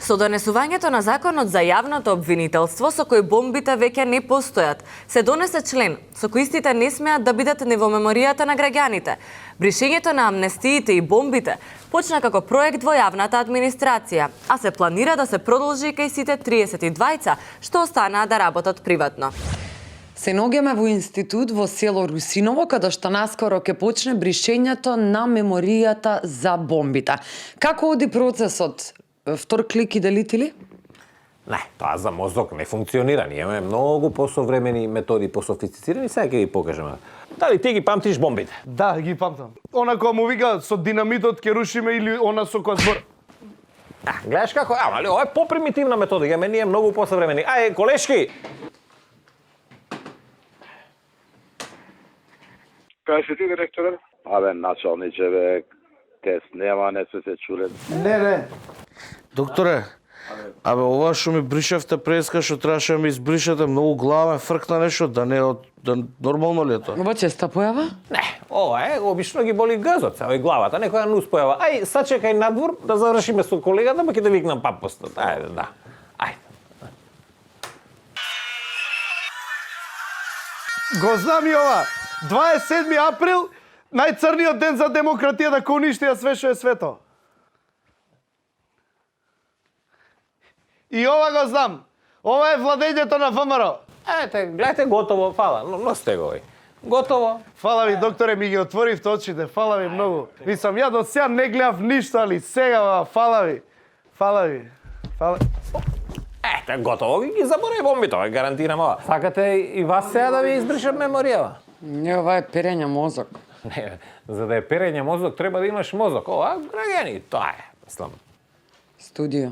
Со донесувањето на законот за јавното обвинителство со кој бомбите веќе не постојат, се донесе член со кој истите не смеат да бидат ни во меморијата на граѓаните. Бришењето на амнестиите и бомбите почна како проект во јавната администрација, а се планира да се продолжи кај сите 32 што останаа да работат приватно. Се наоѓаме во институт во село Русиново, каде што наскоро ќе почне бришењето на меморијата за бомбите. Како оди процесот? Втор клик и делители? Не, тоа за мозок не функционира. Ние имаме многу посовремени методи, пософистицирани, сега ќе ги покажеме. Дали ти ги памтиш бомбите? Да, ги памтам. Она која му вика со динамитот ќе рушиме или она со која збор. Гледаш како, али ова е попримитивна метода, ја ние многу посовремени. Ај, колешки! Кај си ти, директоре? Абе, началниче, бе, тест нема, не се чуле. Не. Докторе, абе, ова што ми бришавте преска, што требаше да ми избришете, многу глава ме фркна нешто, да не да нормално ли е тоа? Ова честа појава? Не, ова е, обично ги боли гъзот, сега и главата, некоја нус појава. Ај, сачекај надвор да завршиме со колегата, па ќе да викнам папостот. Ајде, да. Ајде. Го знам и ова. 27 април, најцрниот ден за демократија да уништија све што е свето. И ова го знам. Ова е владењето на ВМРО. Ете, гледате, готово, фала. Носите го, готово. Фала ви, докторе, ми ги отворивте очите. Фала ви многу. Мислам, ја до сега не гледав ништо, али сега, фала ви. Фала ви. Фала. Ете, готово ги заборави бомбите, ова гарантирам ова. Сакате и вас сега да ви избришат меморијава? Не, ова е перење мозок. Не, за да е перење мозок треба да имаш мозок. Ова, граѓани, тоа е, мислам. Студио.